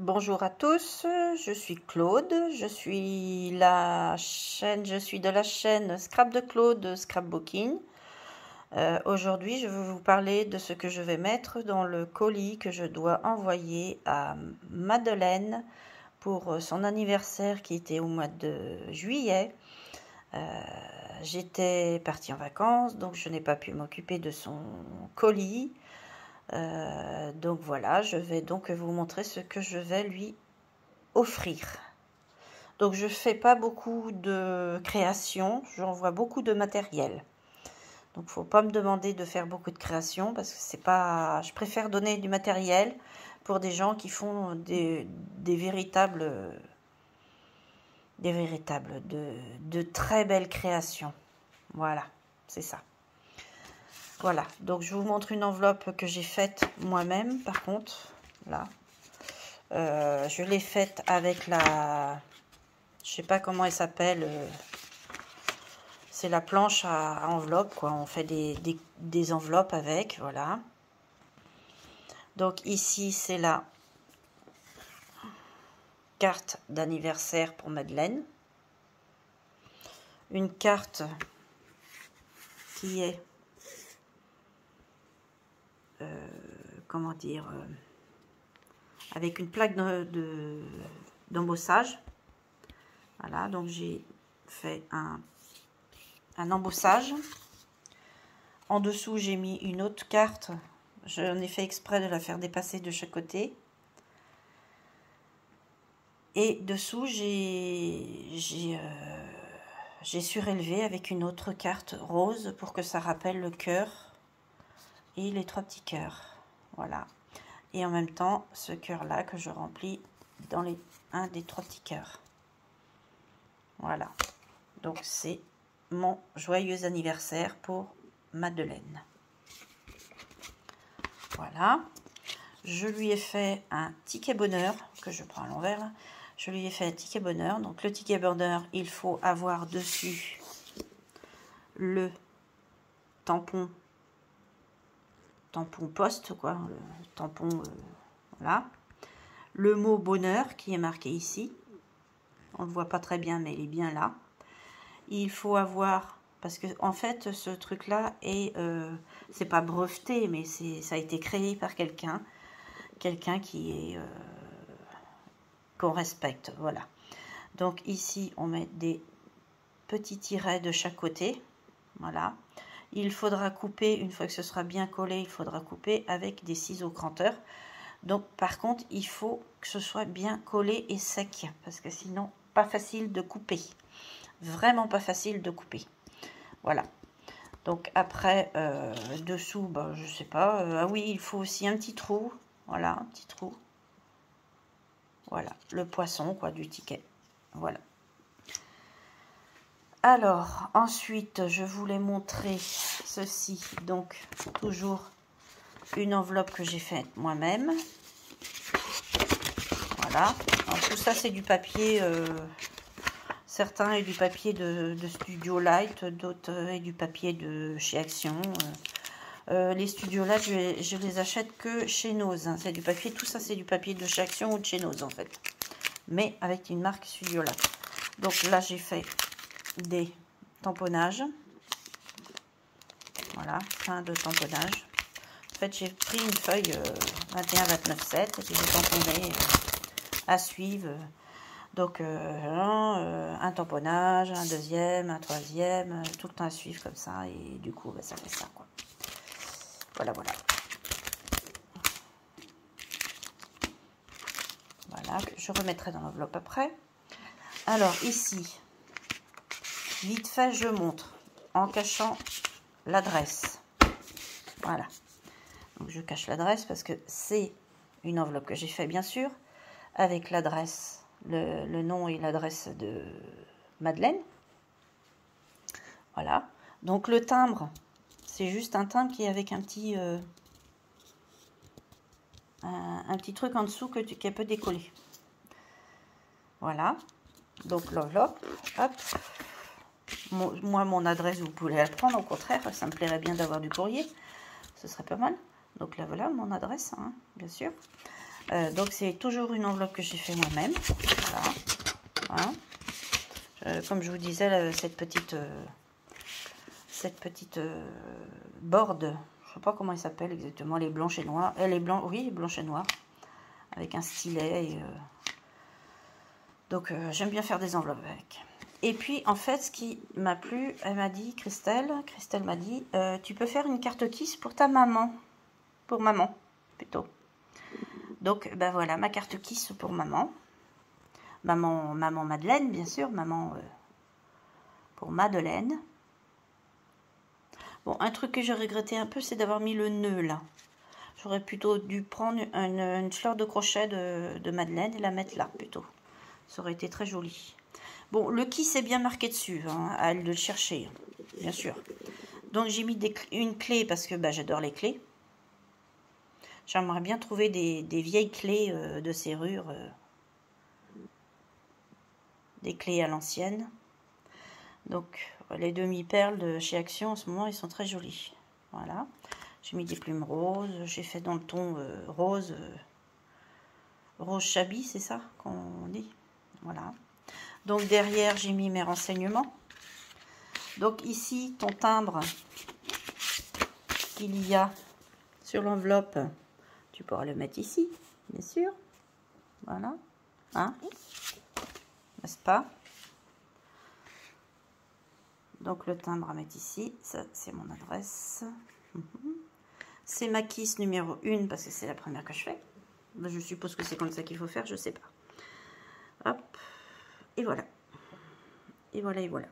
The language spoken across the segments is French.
Bonjour à tous, je suis Claude, je suis de la chaîne Scrap de Claude Scrapbooking. Aujourd'hui, je vais vous parler de ce que je vais mettre dans le colis que je dois envoyer à Madeleine pour son anniversaire qui était au mois de juillet. J'étais partie en vacances, donc je n'ai pas pu m'occuper de son colis. Donc voilà, je vais donc vous montrer ce que je vais lui offrir. Donc je fais pas beaucoup de création, j'envoie beaucoup de matériel. Donc faut pas me demander de faire beaucoup de création parce que c'est pas, je préfère donner du matériel pour des gens qui font des véritables de très belles créations. Voilà, c'est ça. Voilà, donc je vous montre une enveloppe que j'ai faite moi-même, par contre, là. Je l'ai faite avec la... Je sais pas comment elle s'appelle. C'est la planche à enveloppe, quoi. On fait des enveloppes avec, voilà. Donc ici, c'est la carte d'anniversaire pour Madeleine. Une carte qui est... comment dire, avec une plaque d'embossage. Voilà, donc j'ai fait un embossage. En dessous, j'ai mis une autre carte. J'en ai fait exprès de la faire dépasser de chaque côté. Et dessous, j'ai surélevé avec une autre carte rose pour que ça rappelle le cœur et les 3 petits cœurs. Voilà. Et en même temps, ce cœur-là que je remplis dans un des 3 petits cœurs. Voilà. Donc, c'est mon joyeux anniversaire pour Madeleine. Voilà. Je lui ai fait un ticket bonheur, que je prends à l'envers. Je lui ai fait un ticket bonheur. Donc, le ticket bonheur, il faut avoir dessus le tampon poste, quoi. Le tampon, voilà. Le mot bonheur qui est marqué ici. On ne le voit pas très bien, mais il est bien là. Il faut avoir, parce que en fait, ce truc-là est, c'est pas breveté, mais ça a été créé par quelqu'un qui est qu'on respecte, voilà. Donc ici, on met des petits tirets de chaque côté, voilà. Il faudra couper, une fois que ce sera bien collé, il faudra couper avec des ciseaux cranteurs. Donc par contre, il faut que ce soit bien collé et sec, parce que sinon, pas facile de couper. Vraiment pas facile de couper. Voilà. Donc après, dessous, bah, je sais pas. Ah oui, il faut aussi un petit trou. Voilà, un petit trou. Voilà, le poisson, quoi, du ticket. Voilà. Alors, ensuite, je voulais montrer ceci. Donc, toujours une enveloppe que j'ai faite moi-même. Voilà. Alors, tout ça, c'est du papier... certains est du papier de Studio Light, d'autres est du papier de chez Action. Les Studio Light, je les achète que chez Nose. Hein. C'est du papier, tout ça c'est du papier de chez Action ou de chez Nose en fait. Mais avec une marque Studio Light. Donc là j'ai fait des tamponnages. Voilà, fin de tamponnage. En fait j'ai pris une feuille 21-29-7 et j'ai tamponné à suivre. Donc un tamponnage, un deuxième, un troisième, tout le temps à suivre comme ça. Et du coup, bah, ça fait ça, quoi. Voilà, voilà. Voilà, que je remettrai dans l'enveloppe après. Alors, ici, vite fait, je montre en cachant l'adresse. Voilà. Donc, je cache l'adresse parce que c'est une enveloppe que j'ai fait, bien sûr, avec l'adresse. Le nom et l'adresse de Madeleine. Voilà. Donc le timbre, c'est juste un timbre qui est avec un petit truc en dessous qu'elle peut décoller. Voilà. Donc l'enveloppe, hop. Moi, mon adresse, vous pouvez la prendre. Au contraire, ça me plairait bien d'avoir du courrier. Ce serait pas mal. Donc là, voilà mon adresse, hein, bien sûr. Donc c'est toujours une enveloppe que j'ai fait moi-même. Voilà. Hein. Comme je vous disais, cette petite board, je sais pas comment elle s'appelle exactement, elle est blanche et noire. Elle est blanche, oui, blanche et noire, avec un stylet. Et, donc j'aime bien faire des enveloppes avec. Et puis en fait, ce qui m'a plu, elle m'a dit, Christelle m'a dit, tu peux faire une carte Kiss pour ta maman, pour maman plutôt. Donc ben voilà, ma carte Kiss pour maman. Maman Madeleine, bien sûr, maman pour Madeleine. Bon, un truc que j'ai regretté un peu, c'est d'avoir mis le nœud là. J'aurais plutôt dû prendre une fleur de crochet de Madeleine et la mettre là plutôt. Ça aurait été très joli. Bon, le Kiss est bien marqué dessus, hein, à elle de le chercher, bien sûr. Donc j'ai mis une clé parce que bah, j'adore les clés. J'aimerais bien trouver des vieilles clés de serrure. Des clés à l'ancienne. Donc les demi-perles de chez Action en ce moment, ils sont très jolis. Voilà. J'ai mis des plumes roses. J'ai fait dans le ton rose. Rose Chabi, c'est ça qu'on dit. Voilà. Donc derrière, j'ai mis mes renseignements. Donc ici, ton timbre qu'il y a sur l'enveloppe, tu pourras le mettre ici, bien sûr. Voilà. Hein? N'est-ce pas? Donc le timbre à mettre ici, ça c'est mon adresse. C'est ma Kiss numéro 1 parce que c'est la première que je fais. Je suppose que c'est comme ça qu'il faut faire, je sais pas. Hop, et voilà. Et voilà, et voilà.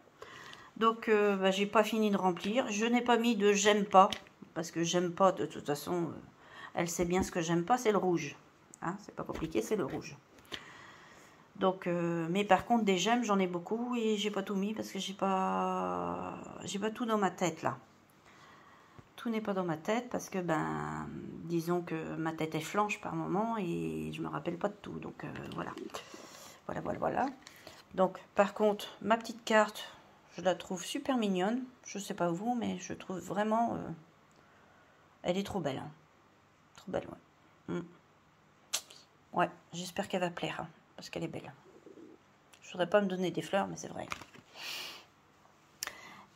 Donc bah, j'ai pas fini de remplir. Je n'ai pas mis de j'aime pas, parce que j'aime pas, de toute façon, elle sait bien ce que j'aime pas, c'est le rouge. Hein, c'est pas compliqué, c'est le rouge. Donc, mais par contre, des j'aime, j'en ai beaucoup et j'ai pas tout mis parce que j'ai pas tout dans ma tête là. Tout n'est pas dans ma tête parce que, ben, disons que ma tête est flanche par moment et je me rappelle pas de tout. Donc, voilà. Voilà. Donc, par contre, ma petite carte, je la trouve super mignonne. Je sais pas vous, mais je trouve vraiment... elle est trop belle. Hein. Trop belle, ouais. Ouais, j'espère qu'elle va plaire. Hein, parce qu'elle est belle. Je voudrais pas me donner des fleurs, mais c'est vrai.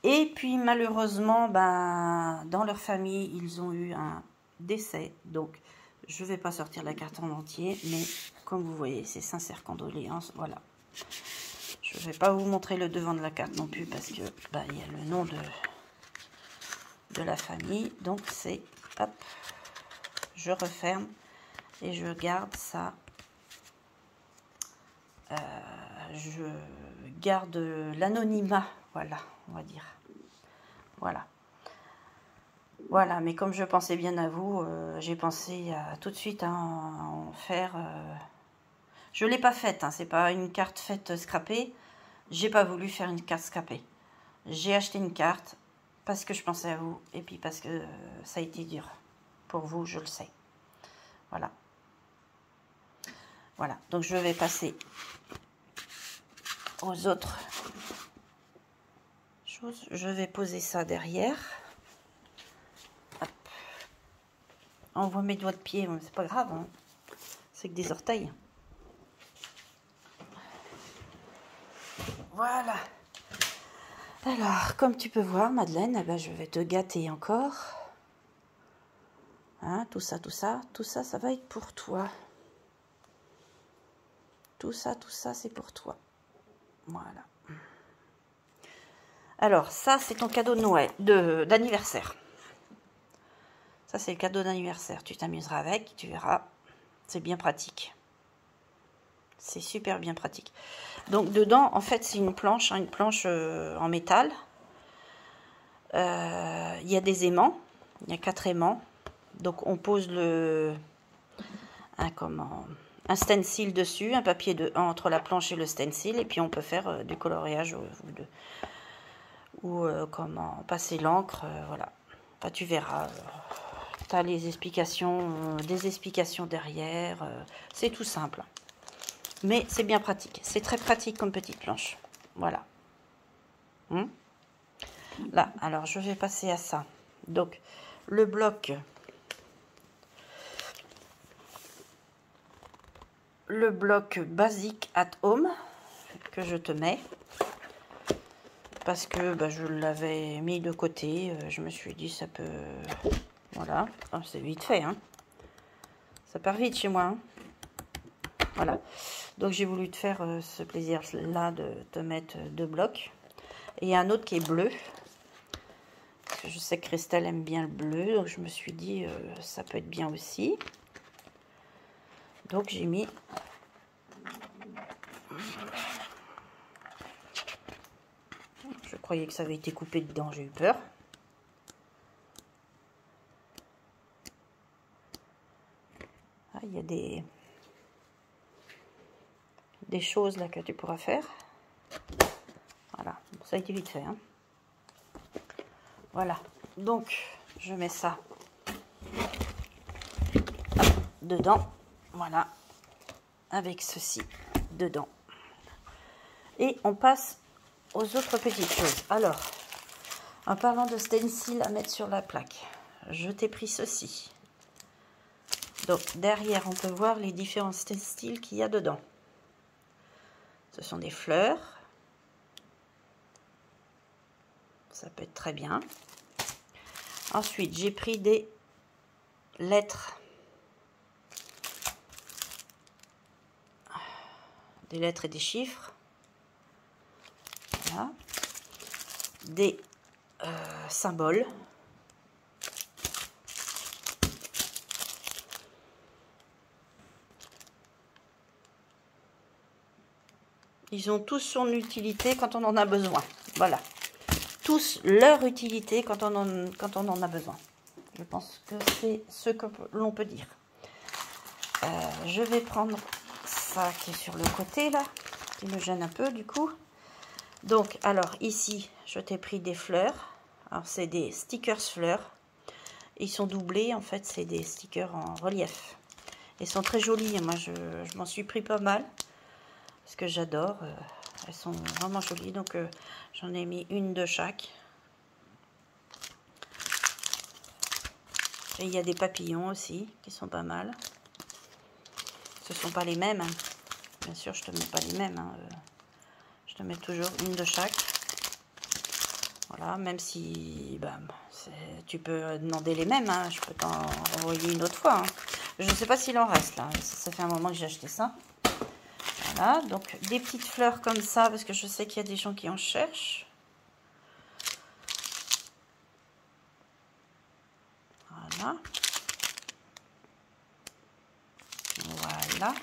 Et puis malheureusement, ben, dans leur famille, ils ont eu un décès. Donc, je ne vais pas sortir la carte en entier. Mais comme vous voyez, c'est sincère condoléances. Voilà. Je ne vais pas vous montrer le devant de la carte non plus. Parce que ben, il y a le nom de la famille. Donc, c'est... Hop. Je referme. Et je garde ça. Je garde l'anonymat. Voilà, on va dire. Voilà, mais comme je pensais bien à vous, j'ai pensé à, tout de suite à en faire... je ne l'ai pas faite, hein, c'est pas une carte faite scrapée. J'ai pas voulu faire une carte scrapée. J'ai acheté une carte parce que je pensais à vous et puis parce que ça a été dur. Pour vous, je le sais. Voilà. Voilà, donc je vais passer aux autres choses. Je vais poser ça derrière. Hop. On voit mes doigts de pied, c'est pas grave, hein. C'est que des orteils. Voilà. Alors, comme tu peux voir, Madeleine, eh ben, je vais te gâter encore. Hein, tout ça, ça va être pour toi. Tout ça, c'est pour toi. Voilà. Alors, ça, c'est ton cadeau de Noël, d'anniversaire. Ça, c'est le cadeau d'anniversaire. Tu t'amuseras avec, tu verras. C'est bien pratique. C'est super bien pratique. Donc, dedans, en fait, c'est une planche en métal. Il y a des aimants. Il y a 4 aimants. Donc, on pose un stencil dessus, un papier entre la planche et le stencil. Et puis, on peut faire du coloriage ou passer l'encre. Voilà. Enfin, tu verras. Tu as des explications derrière. C'est tout simple. Mais c'est bien pratique. C'est très pratique comme petite planche. Voilà. Là, alors je vais passer à ça. Donc, le bloc. le bloc Basic at Home que je te mets. Parce que bah, je l'avais mis de côté. Je me suis dit, ça peut... Voilà. Oh, c'est vite fait, hein. Ça part vite chez moi, hein. Voilà. Donc, j'ai voulu te faire ce plaisir-là de te mettre 2 blocs. Et il y a un autre qui est bleu. Parce que je sais que Christelle aime bien le bleu. Donc, je me suis dit, ça peut être bien aussi. Donc, j'ai mis... Je croyais que ça avait été coupé dedans, j'ai eu peur. Ah, il y a des choses là que tu pourras faire. Voilà, ça a été vite fait, hein. Voilà, donc je mets ça dedans. Voilà, avec ceci dedans. Et on passe aux autres petites choses. Alors, en parlant de stencil à mettre sur la plaque, je t'ai pris ceci. Donc, derrière, on peut voir les différents stencils qu'il y a dedans. Ce sont des fleurs. Ça peut être très bien. Ensuite, j'ai pris des lettres. Des lettres et des chiffres. Voilà. Des symboles. Ils ont tous son utilité quand on en a besoin. Voilà. Tous leur utilité quand on en a besoin. Je pense que c'est ce que l'on peut dire. Je vais prendre ça qui est sur le côté là, qui me gêne un peu du coup. Donc, alors ici, je t'ai pris des fleurs. Alors, c'est des stickers fleurs. Ils sont doublés, en fait, c'est des stickers en relief. Ils sont très jolis. Moi, je m'en suis pris pas mal. Parce que j'adore. Elles sont vraiment jolies. Donc, j'en ai mis une de chaque. Et il y a des papillons aussi, qui sont pas mal. Ce ne sont pas les mêmes. Hein. Bien sûr, je ne te mets pas les mêmes. Hein. Je te mets toujours une de chaque. Voilà, même si bah, tu peux demander les mêmes. Hein. Je peux t'en envoyer une autre fois. Hein. Je ne sais pas s'il en reste là. Ça fait un moment que j'ai acheté ça. Voilà, donc des petites fleurs comme ça, parce que je sais qu'il y a des gens qui en cherchent. Voilà. Voilà.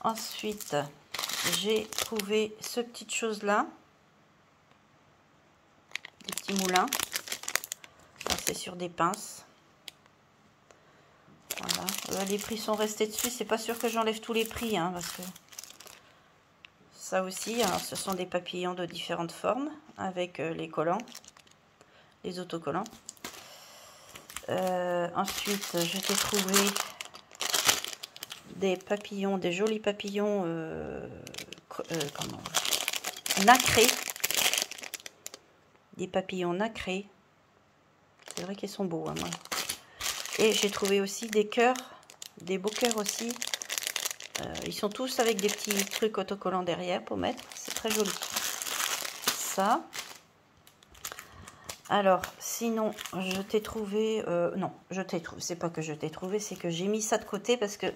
Ensuite, j'ai trouvé ce petite chose là. Des petits moulins. C'est sur des pinces. Voilà. Les prix sont restés dessus. C'est pas sûr que j'enlève tous les prix. Hein, parce que ça aussi, alors, ce sont des papillons de différentes formes. Avec les collants. Les autocollants. Ensuite, je t'ai trouvé des papillons, des jolis papillons nacrés. Des papillons nacrés. C'est vrai qu'ils sont beaux. Hein, moi. Et j'ai trouvé aussi des cœurs, des beaux cœurs aussi. Ils sont tous avec des petits trucs autocollants derrière pour mettre. C'est très joli. Ça. Alors, sinon, je t'ai trouvé... non, je t'ai trouvé. C'est pas que je t'ai trouvé, c'est que j'ai mis ça de côté parce que...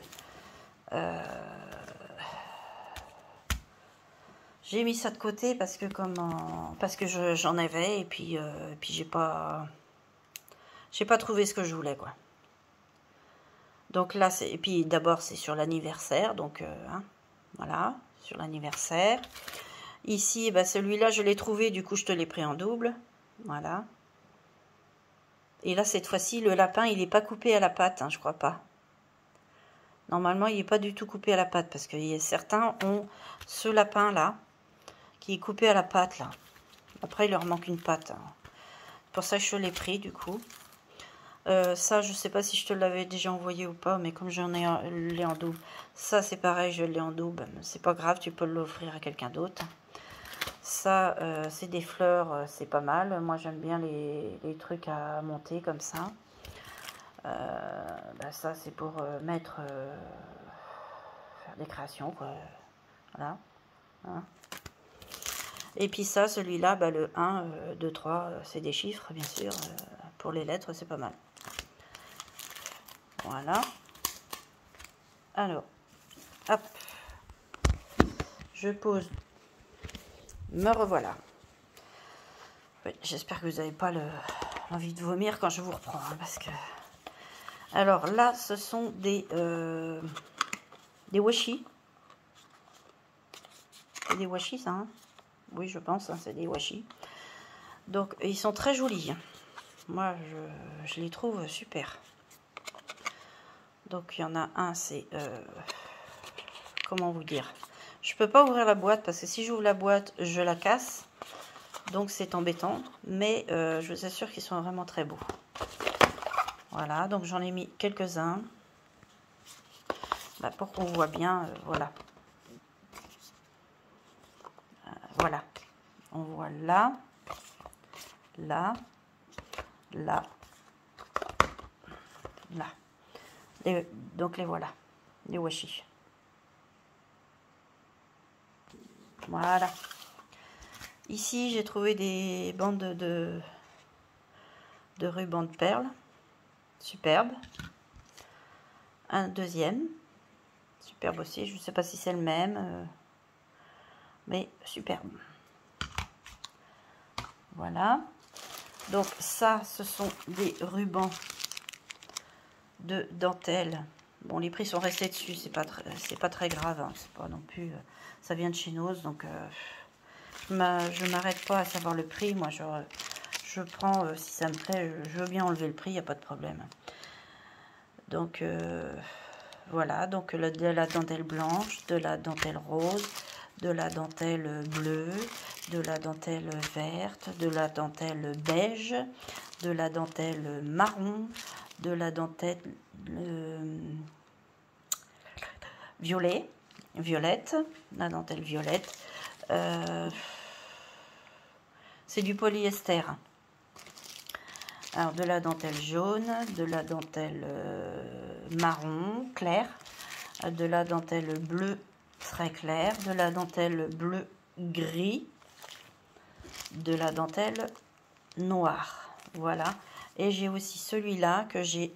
j'ai mis ça de côté parce que j'en avais et puis j'ai pas trouvé ce que je voulais, quoi. Donc là, et puis d'abord, c'est sur l'anniversaire, donc hein, voilà, sur l'anniversaire. Ici, bah, celui-là, je l'ai trouvé, du coup, je te l'ai pris en double. Voilà. Et là, cette fois-ci, le lapin, il n'est pas coupé à la patte, hein, je crois pas. Normalement, il n'est pas du tout coupé à la patte, parce que certains ont ce lapin-là, qui est coupé à la patte, là. Après, il leur manque une patte. Hein. Pour ça, je l'ai pris, du coup. Ça, je sais pas si je te l'avais déjà envoyé ou pas, mais comme l'ai en double. Ça, c'est pareil, je l'ai en double. C'est pas grave, tu peux l'offrir à quelqu'un d'autre. Ça, c'est des fleurs, c'est pas mal. Moi, j'aime bien les trucs à monter comme ça. Bah, ça, c'est pour mettre des créations, quoi. Voilà. Hein. Et puis ça, celui-là, bah, le 1, 2, 3, c'est des chiffres, bien sûr. Pour les lettres, c'est pas mal. Voilà. Alors, hop. Je pose. Me revoilà. Oui, j'espère que vous n'avez pas l'envie de vomir quand je vous reprends. Hein, parce que... Alors là, ce sont des washi. C'est des washi, ça, hein? Oui, je pense, hein, c'est des washi. Donc, ils sont très jolis. Moi, je les trouve super. Donc, il y en a un, c'est... comment vous dire? Je peux pas ouvrir la boîte parce que si j'ouvre la boîte, je la casse. Donc, c'est embêtant. Mais je vous assure qu'ils sont vraiment très beaux. Voilà, donc j'en ai mis quelques-uns. Bah, pour qu'on voit bien, voilà. Voilà. On voit là, là, là, là. Donc les voilà, les washi. Voilà. Ici, j'ai trouvé des bandes de ruban de perles. Superbe. Un deuxième. Superbe aussi. Je ne sais pas si c'est le même. Mais superbe. Voilà. Donc ça, ce sont des rubans de dentelle. Bon, les prix sont restés dessus. C'est pas très grave. Hein. C'est pas non plus... ça vient de chez Noz. Donc, je m'arrête pas à savoir le prix. Moi, je prends, si ça me plaît, je veux bien enlever le prix. Il n'y a pas de problème. Donc, voilà. Donc, de la dentelle blanche, de la dentelle rose, de la dentelle bleue, de la dentelle verte, de la dentelle beige, de la dentelle marron, de la dentelle violette, la dentelle violette. C'est du polyester. Alors, de la dentelle jaune, de la dentelle marron clair, de la dentelle bleue très clair, de la dentelle bleu gris, de la dentelle noire. Voilà. Et j'ai aussi celui-là que j'ai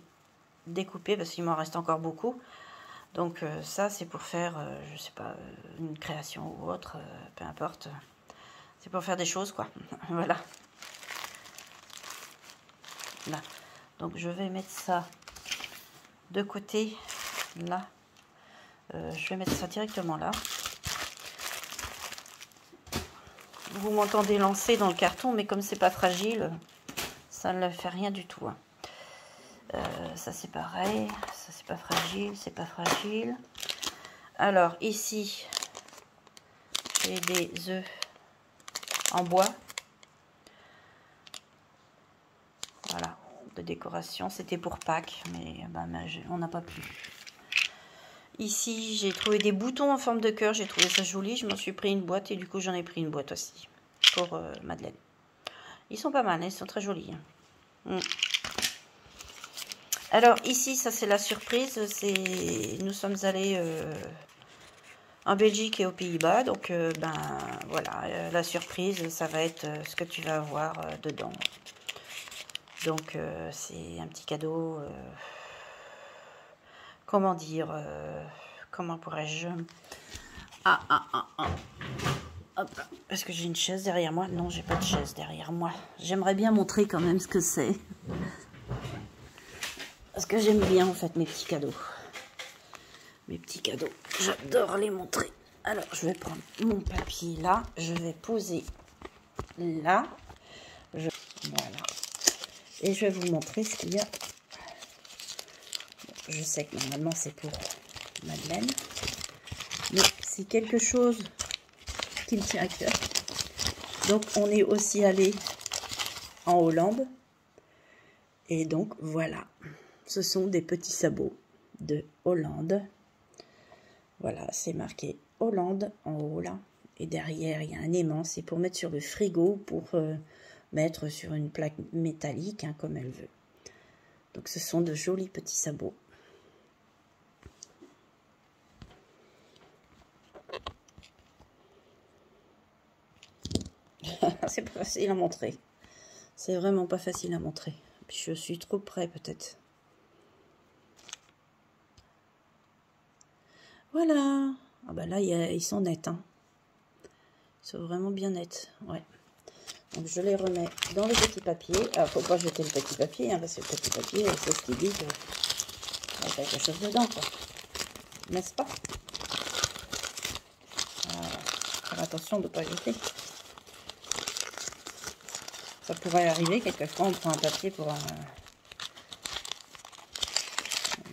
découpé parce qu'il m'en reste encore beaucoup. Donc ça, c'est pour faire, je sais pas, une création ou autre, peu importe. C'est pour faire des choses, quoi. Voilà. Là. Donc je vais mettre ça de côté, là. Je vais mettre ça directement là. Vous m'entendez lancer dans le carton, mais comme c'est pas fragile, ça ne fait rien du tout. Hein. Ça c'est pareil, ça c'est pas fragile, c'est pas fragile. Alors ici, j'ai des œufs en bois. Voilà, de décoration. C'était pour Pâques, mais on n'a pas pu. Ici, j'ai trouvé des boutons en forme de cœur. J'ai trouvé ça joli. Je m'en suis pris une boîte et du coup, j'en ai pris une boîte aussi pour Madeleine. Ils sont pas mal, hein, ils sont très jolis. Hein. Alors ici, ça c'est la surprise. Nous sommes allés en Belgique et aux Pays-Bas. Donc, voilà, la surprise, ça va être ce que tu vas avoir dedans. Donc, c'est un petit cadeau. Comment dire, comment pourrais-je... Hop, est-ce que j'ai une chaise derrière moi? Non, j'ai pas de chaise derrière moi. J'aimerais bien montrer quand même ce que c'est. Parce que j'aime bien en fait mes petits cadeaux. Mes petits cadeaux, j'adore les montrer. Alors, je vais prendre mon papier là. Je vais poser là. Voilà. Et je vais vous montrer ce qu'il y a. Je sais que normalement c'est pour Madeleine, mais c'est quelque chose qui me tient à cœur. Donc on est aussi allé en Hollande et donc voilà, ce sont des petits sabots de Hollande. Voilà, c'est marqué Hollande en haut là, et derrière il y a un aimant, c'est pour mettre sur le frigo, pour mettre sur une plaque métallique hein, comme elle veut. Donc ce sont de jolis petits sabots. c'est pas facile à montrer. C'est vraiment pas facile à montrer. Puis je suis trop près peut-être. Voilà. Ah bah là, ils sont nets. Hein. Ils sont vraiment bien nets. Ouais. Donc je les remets dans le petit papier. Alors faut pas jeter le petit papier, hein, parce que le petit papier, c'est ce qui dit qu'il y a quelque chose dedans, quoi. N'est-ce pas? Voilà. Faire attention de ne pas jeter. Ça pourrait arriver, quelquefois on prend un papier pour un...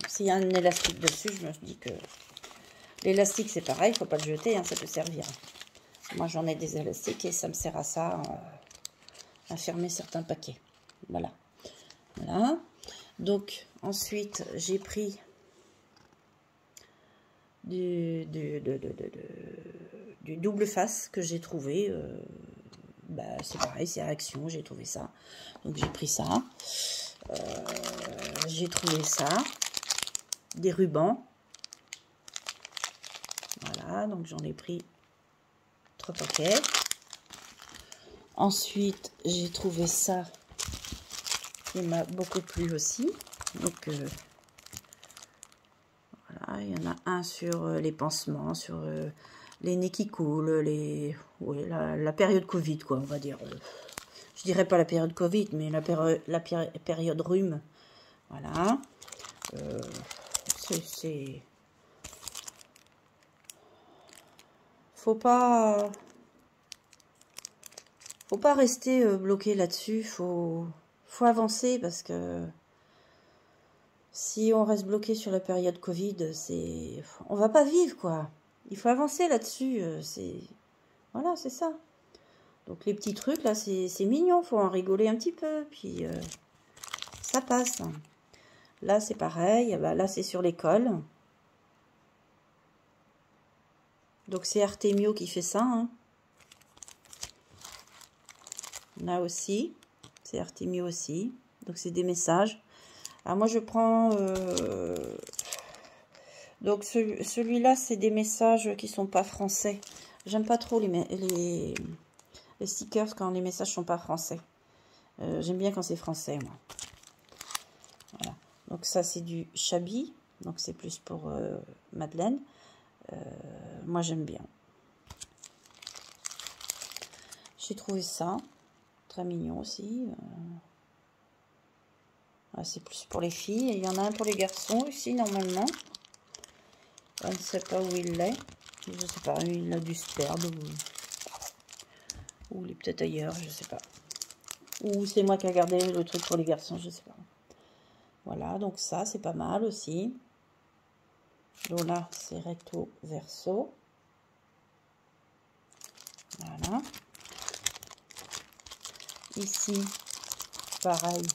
S'il y a un élastique dessus, je me dis que l'élastique c'est pareil, il ne faut pas le jeter, hein, ça peut servir. Moi j'en ai des élastiques et ça me sert à ça, à fermer certains paquets. Voilà. Voilà. Donc ensuite j'ai pris du double face que j'ai trouvé. Bah, c'est pareil, c'est Action, j'ai trouvé ça. Donc j'ai pris ça. J'ai trouvé ça. Des rubans. Voilà, donc j'en ai pris 3 paquets. Ensuite, j'ai trouvé ça qui m'a beaucoup plu aussi. Donc voilà, il y en a un sur les pansements, sur les nez qui coulent, oui, la période Covid, quoi, on va dire. Je dirais pas la période Covid, mais la période rhume. Voilà. C'est... Faut pas rester bloqué là-dessus. Faut avancer parce que si on reste bloqué sur la période Covid, on va pas vivre, quoi. Il faut avancer là-dessus. Voilà, c'est ça. Donc les petits trucs là, c'est mignon. Faut en rigoler un petit peu, puis ça passe. Là, c'est pareil. Bah, là, c'est sur l'école. Donc c'est Artemio qui fait ça. Hein. Là aussi, c'est Artemio aussi. Donc c'est des messages. Alors moi je prends... Donc celui-là, c'est des messages qui sont pas français. J'aime pas trop les stickers quand les messages sont pas français. J'aime bien quand c'est français, moi. Voilà. Donc ça, c'est du Chabi. Donc c'est plus pour Madeleine. Moi, j'aime bien. J'ai trouvé ça très mignon aussi. C'est plus pour les filles. Il y en a un pour les garçons aussi, normalement. Je ne sais pas où il est. Je sais pas, il a dû se perdre. Ou il est peut-être ailleurs, je sais pas. Ou c'est moi qui ai gardé le truc pour les garçons, je sais pas. Voilà, donc ça, c'est pas mal aussi. Donc là, c'est recto verso. Voilà. Ici, pareil.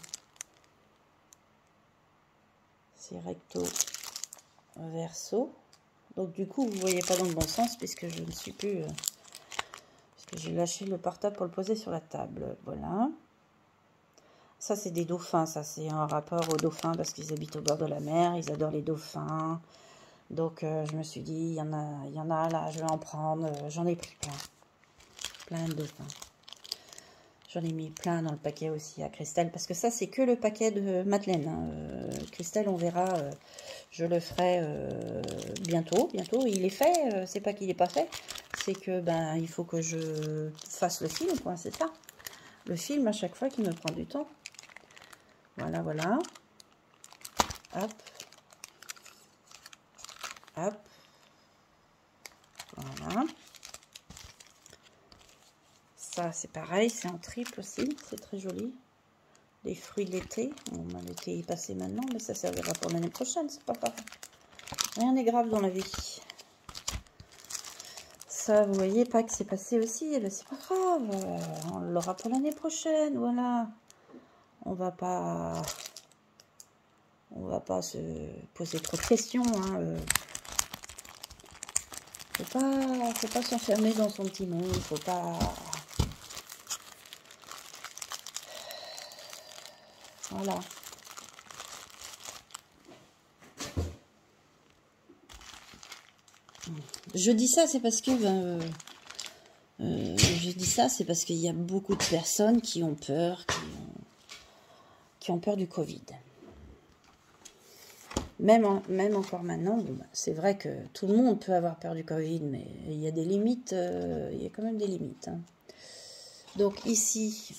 C'est recto verso. Donc du coup, vous ne voyez pas dans le bon sens puisque je ne suis plus... puisque j'ai lâché le portable pour le poser sur la table. Voilà. Ça, c'est des dauphins. Ça, c'est un rapport aux dauphins parce qu'ils habitent au bord de la mer. Ils adorent les dauphins. Donc, je me suis dit, il y en a là, je vais en prendre. J'en ai pris plein. Plein de dauphins. J'en ai mis plein dans le paquet aussi à Christelle. Parce que ça, c'est que le paquet de Madeleine. Hein. Christelle, on verra. Je le ferai bientôt. Bientôt, il est fait. C'est pas qu'il n'est pas fait. C'est que, ben, il faut que je fasse le film, quoi. C'est ça. Le film, à chaque fois, qui me prend du temps. Voilà, voilà. Hop. Hop. Voilà. Ça, c'est pareil, c'est en triple aussi, c'est très joli. Les fruits de l'été. Bon, l'été est passé maintenant, mais ça servira pour l'année prochaine, c'est pas grave. Rien n'est grave dans la vie. Ça, vous voyez, pas que c'est passé aussi, c'est pas grave. On l'aura pour l'année prochaine, voilà. On va pas se poser trop de questions, hein. Faut pas s'enfermer dans son petit monde, faut pas... Voilà. Je dis ça, c'est parce que Je dis ça, c'est parce qu'il y a beaucoup de personnes qui ont peur, qui ont peur du Covid. Même encore maintenant, bon, bah, c'est vrai que tout le monde peut avoir peur du Covid, mais il y a des limites, il y a quand même des limites. Hein. Donc ici,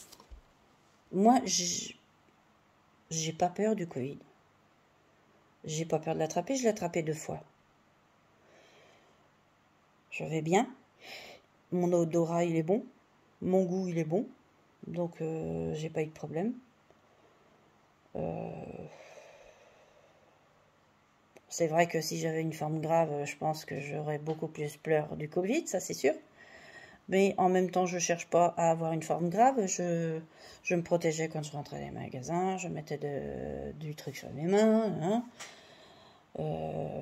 moi, j'ai pas peur du Covid. J'ai pas peur de l'attraper, je l'ai attrapé 2 fois. Je vais bien. Mon odorat, il est bon. Mon goût, il est bon. Donc, j'ai pas eu de problème. C'est vrai que si j'avais une forme grave, je pense que j'aurais beaucoup plus peur du Covid, ça c'est sûr. Mais en même temps, je cherche pas à avoir une forme grave. Je me protégeais quand je rentrais dans les magasins. Je mettais du truc sur mes mains. Hein.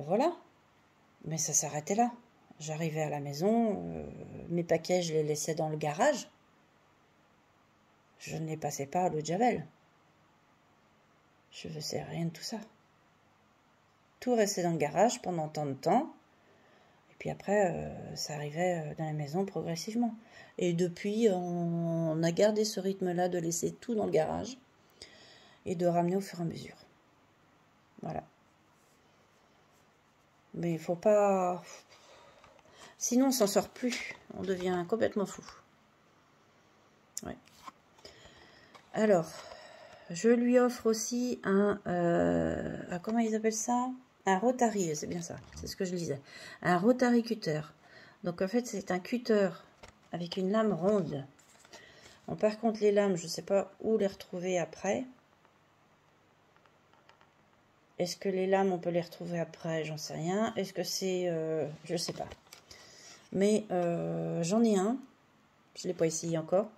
Voilà. Mais ça s'arrêtait là. J'arrivais à la maison. Mes paquets, je les laissais dans le garage. Je ne les passais pas à l'eau de Javel. Je ne faisais rien de tout ça. Tout restait dans le garage pendant tant de temps. Et puis après, ça arrivait dans la maison progressivement. Et depuis, on a gardé ce rythme-là de laisser tout dans le garage et de ramener au fur et à mesure. Voilà. Mais il faut pas... Sinon, on s'en sort plus. On devient complètement fou. Ouais. Alors, je lui offre aussi un... comment ils appellent ça? Un Rotary, c'est bien ça. C'est ce que je lisais. Un Rotary cutter. Donc, en fait, c'est un cutter avec une lame ronde. Bon, par contre, les lames, je ne sais pas où les retrouver après. Est-ce que les lames, on peut les retrouver après? J'en sais rien. Est-ce que c'est... je ne sais pas. Mais j'en ai un. Je ne l'ai pas essayé encore.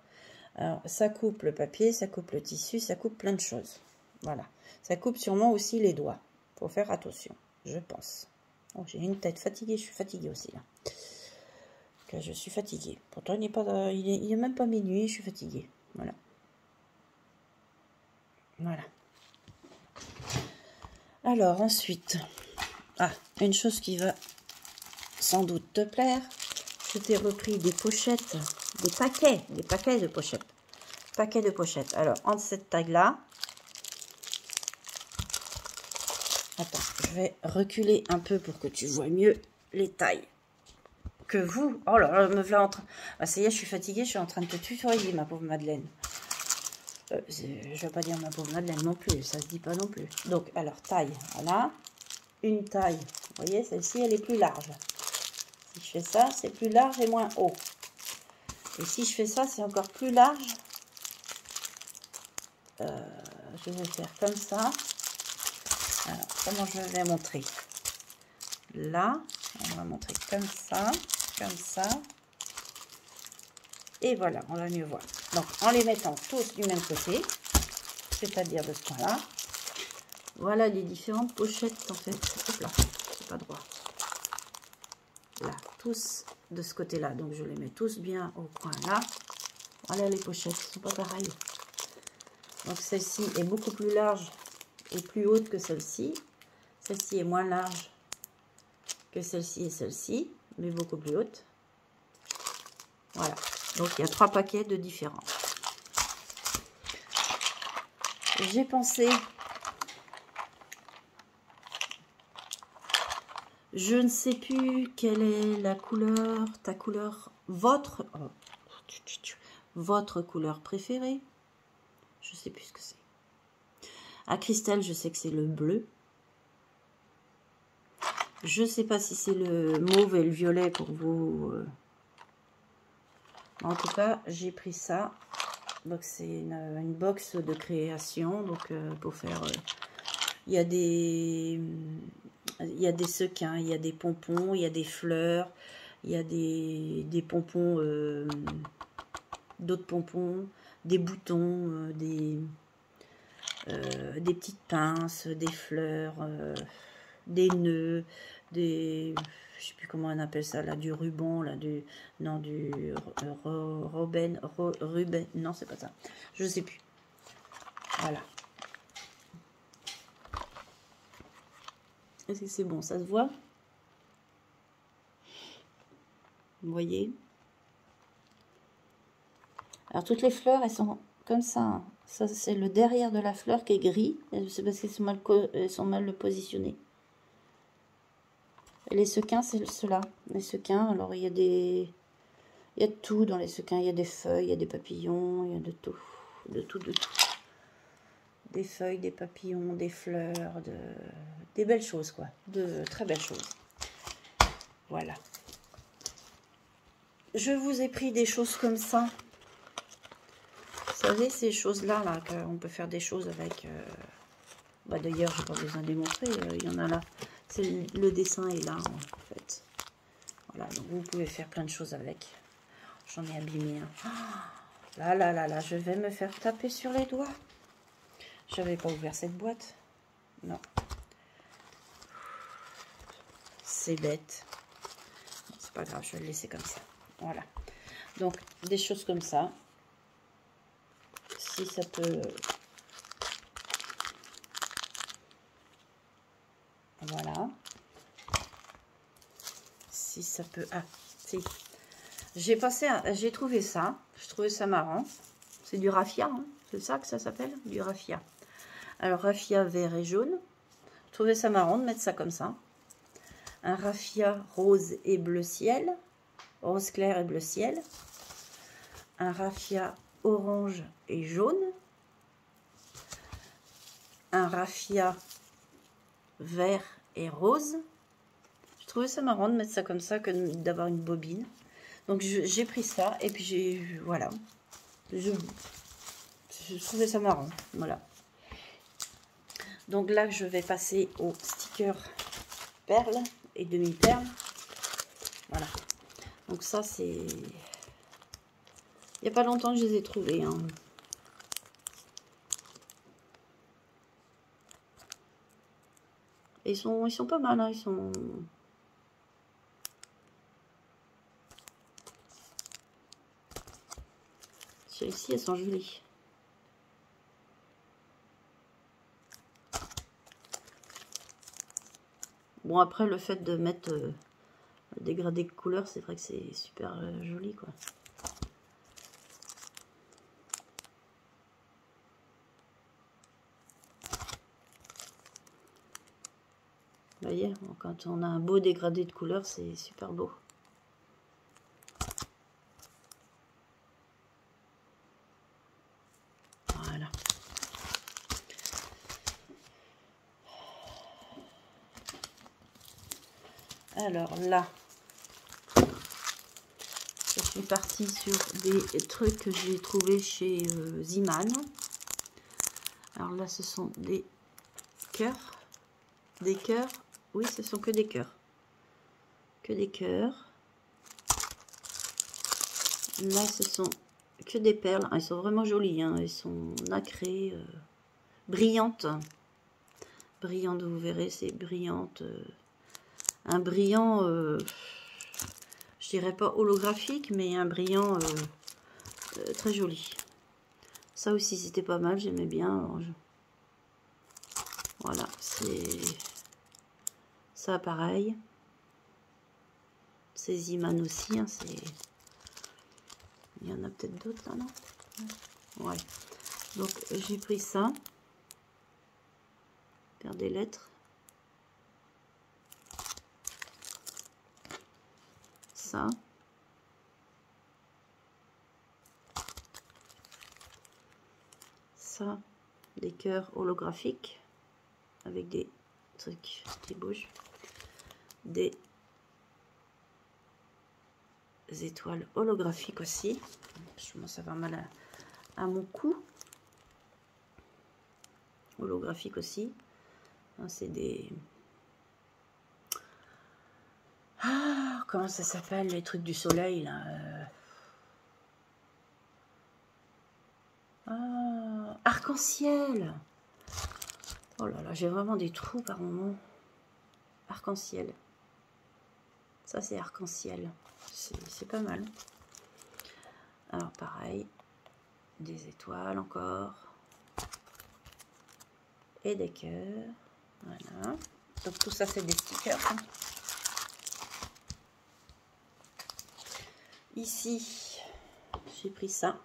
Alors, ça coupe le papier, ça coupe le tissu, ça coupe plein de choses. Voilà. Ça coupe sûrement aussi les doigts. Il faut faire attention, je pense. Oh, j'ai une tête fatiguée, je suis fatiguée aussi là. Que je suis fatiguée. Pourtant, il est même pas minuit, je suis fatiguée. Voilà. Voilà. Alors, ensuite... Ah, une chose qui va sans doute te plaire. Je t'ai repris des pochettes, des paquets de pochettes. Paquets de pochettes. Alors, entre cette taille-là... Attends, je vais reculer un peu pour que tu vois mieux les tailles. Que vous... Oh là là, me voilà en train... Ah, ça y est, je suis fatiguée, je suis en train de te tutoyer, ma pauvre Madeleine. Je ne vais pas dire ma pauvre Madeleine non plus, ça se dit pas non plus. Donc, alors, taille, voilà. Une taille, vous voyez, celle-ci, elle est plus large. Si je fais ça, c'est plus large et moins haut. Et si je fais ça, c'est encore plus large. Je vais faire comme ça. Alors, comment je vais montrer? Là, on va montrer comme ça, et voilà, on va mieux voir. Donc, en les mettant tous du même côté, c'est-à-dire de ce point-là, voilà les différentes pochettes en fait. Hop là, c'est pas droit. Là, tous de ce côté-là. Donc, je les mets tous bien au coin là. Voilà les pochettes, elles sont pas pareilles. Donc, celle-ci est beaucoup plus large et plus haute que celle-ci. Celle-ci est moins large que celle-ci et celle-ci, mais beaucoup plus haute. Voilà. Donc, il y a 3 paquets de différents. J'ai pensé... Je ne sais plus quelle est la couleur, ta couleur, votre couleur préférée. Je ne sais plus ce que c'est. À Christelle, je sais que c'est le bleu. Je ne sais pas si c'est le mauve et le violet pour vous. En tout cas, j'ai pris ça. Donc, c'est une box de création. Donc, pour faire... il y a des sequins, il y a des pompons, il y a des fleurs, il y a des pompons, d'autres pompons, des boutons, des petites pinces, des fleurs, des nœuds, je sais plus comment on appelle ça là, du ruban là, ruben, non c'est pas ça, je sais plus. Voilà. Est-ce que c'est bon, ça se voit? Vous voyez? Alors toutes les fleurs, elles sont comme ça. Hein. Ça, c'est le derrière de la fleur qui est gris. C'est parce qu'elles sont mal positionnées. Et les sequins, c'est ceux-là. Les sequins, alors il y a des... Il y a de tout dans les sequins. Il y a des feuilles, il y a des papillons, il y a de tout. De tout, de tout. Des feuilles, des papillons, des fleurs, des belles choses, quoi. De très belles choses. Voilà. Je vous ai pris des choses comme ça. Vous savez, ces choses-là, là, qu'on peut faire des choses avec... Bah, d'ailleurs, je n'ai pas besoin de les montrer. Il y en a là. Le dessin est là, en fait. Voilà, donc vous pouvez faire plein de choses avec. J'en ai abîmé un. Oh, là, là, là, là, je vais me faire taper sur les doigts. J'avais pas ouvert cette boîte. Non. C'est bête. C'est pas grave, je vais le laisser comme ça. Voilà. Donc, des choses comme ça. Si ça peut... Voilà. Si ça peut... Ah, si. J'ai trouvé ça. Je trouvais ça marrant. C'est du raffia, hein. C'est ça que ça s'appelle, du raffia. Alors, raffia vert et jaune. Je trouvais ça marrant de mettre ça comme ça. Un raffia rose et bleu ciel. Rose clair et bleu ciel. Un raffia orange et jaune. Un raffia vert et rose. Je trouvais ça marrant de mettre ça comme ça que d'avoir une bobine. Donc j'ai pris ça et puis voilà. Je trouvais ça marrant. Voilà. Donc là, je vais passer au sticker perles et demi-perles. Voilà. Donc ça, c'est... Il n'y a pas longtemps que je les ai trouvés. Hein. Ils sont pas mal. Hein. Ils sont... Celles-ci, elles sont jolies. Bon, après, le fait de mettre le dégradé de couleur, c'est vrai que c'est super joli, quoi. Vous voyez, quand on a un beau dégradé de couleur, c'est super beau. Voilà. Alors là, je suis partie sur des trucs que j'ai trouvé chez Ziman. Alors là, ce sont des cœurs. Des cœurs. Oui, ce sont que des cœurs. Que des cœurs. Là, ce sont que des perles. Elles sont vraiment jolies. Hein. Elles sont nacrées, brillantes. Brillantes, vous verrez, c'est brillante. Un brillant, je dirais pas holographique, mais un brillant très joli. Ça aussi, c'était pas mal, j'aimais bien. Voilà, c'est ça pareil. C'est Ziman aussi, hein, il y en a peut-être d'autres là, non? Ouais. Donc, j'ai pris ça. Faire des lettres. Ça. Ça. Des cœurs holographiques. Avec des trucs qui bougent. Des étoiles holographiques aussi. Je commence à avoir mal à mon cou. Holographique aussi. C'est des... Ah, comment ça s'appelle, les trucs du soleil, là Ah, arc-en-ciel. Oh là là, j'ai vraiment des trous par moment. Arc-en-ciel. Ça, c'est arc-en-ciel. C'est pas mal. Alors, pareil. Des étoiles encore. Et des cœurs. Voilà. Donc, tout ça, c'est des stickers. Hein. Ici, j'ai pris ça.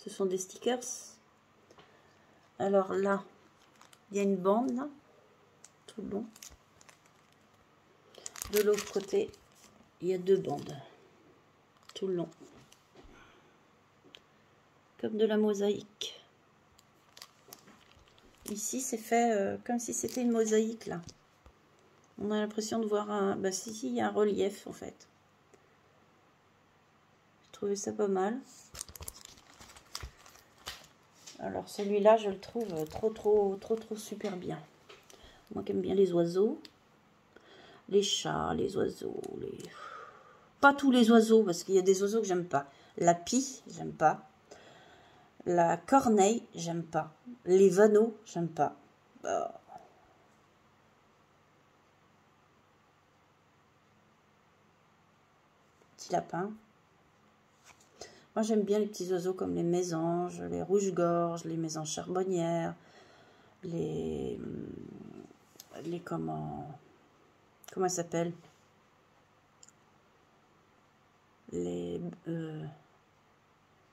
Ce sont des stickers. Alors là, il y a une bande là, tout le long. De l'autre côté, il y a 2 bandes tout le long. Comme de la mosaïque. Ici, c'est fait comme si c'était une mosaïque là. On a l'impression de voir un... Bah si, il y a un relief en fait. J'ai trouvé ça pas mal. Alors celui-là, je le trouve trop super bien. Moi qui aime bien les oiseaux. Les chats, les oiseaux, les... Pas tous les oiseaux, parce qu'il y a des oiseaux que j'aime pas. La pie, j'aime pas. La corneille, j'aime pas. Les vanneaux, j'aime pas. Petit lapin. Moi, j'aime bien les petits oiseaux comme les mésanges, les rouges-gorges, les mésanges charbonnières, les comment ça s'appelle? Les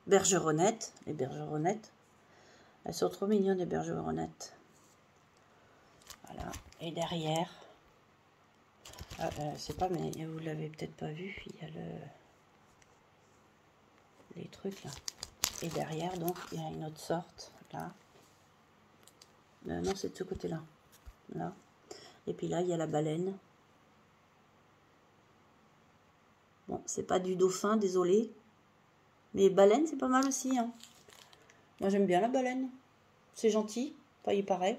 bergeronnettes. Les bergeronnettes. Elles sont trop mignonnes, les bergeronnettes. Voilà. Et derrière, c'est pas, mais vous l'avez peut-être pas vu, il y a les trucs là. Et derrière, donc, il y a une autre sorte, là. Non, c'est de ce côté-là. Là. Et puis là, il y a la baleine. Bon, c'est pas du dauphin, désolé. Mais baleine, c'est pas mal aussi. Hein. Moi, j'aime bien la baleine. C'est gentil, pas il paraît.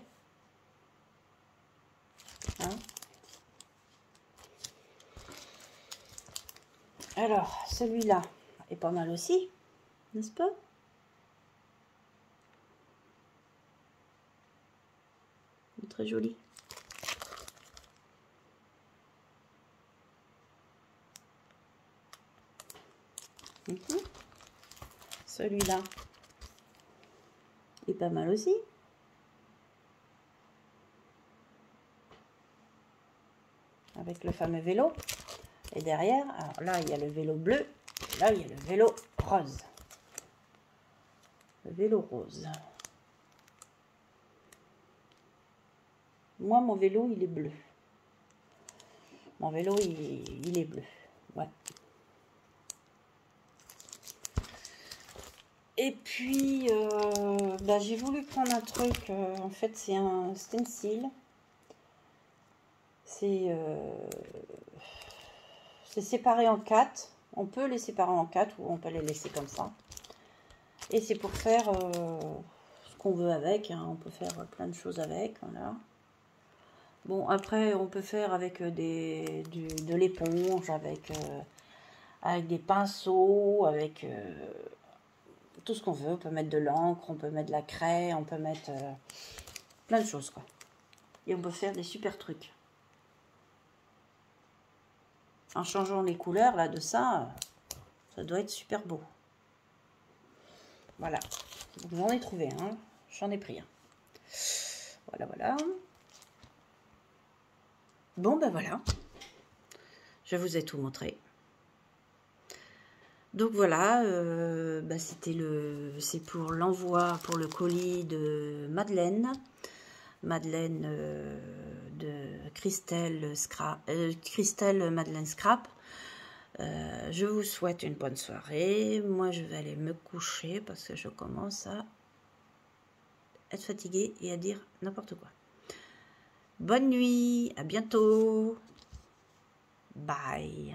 Hein? Alors, celui-là est pas mal aussi, n'est-ce pas? Il est très joli. Celui-là est pas mal aussi. Avec le fameux vélo. Et derrière, alors là, il y a le vélo bleu. Et là, il y a le vélo rose. Le vélo rose. Moi, mon vélo, il est bleu. Mon vélo, il est bleu. Ouais. Et puis, bah, j'ai voulu prendre un truc. En fait, c'est un stencil. C'est séparé en 4. On peut les séparer en 4 ou on peut les laisser comme ça. Et c'est pour faire ce qu'on veut avec. Hein. On peut faire plein de choses avec. Voilà. Bon, après, on peut faire avec de l'éponge, avec des pinceaux, avec tout ce qu'on veut. On peut mettre de l'encre, on peut mettre de la craie, on peut mettre plein de choses, quoi. Et on peut faire des super trucs. En changeant les couleurs, là, de ça doit être super beau. Voilà. J'en ai trouvé un. Hein. J'en ai pris un. Voilà, voilà. Bon, ben voilà. Je vous ai tout montré. Donc voilà, bah c'est pour l'envoi, pour le colis de Madeleine. Madeleine de Christelle Madeleine Scrap. Je vous souhaite une bonne soirée. Moi, je vais aller me coucher parce que je commence à être fatiguée et à dire n'importe quoi. Bonne nuit, à bientôt. Bye.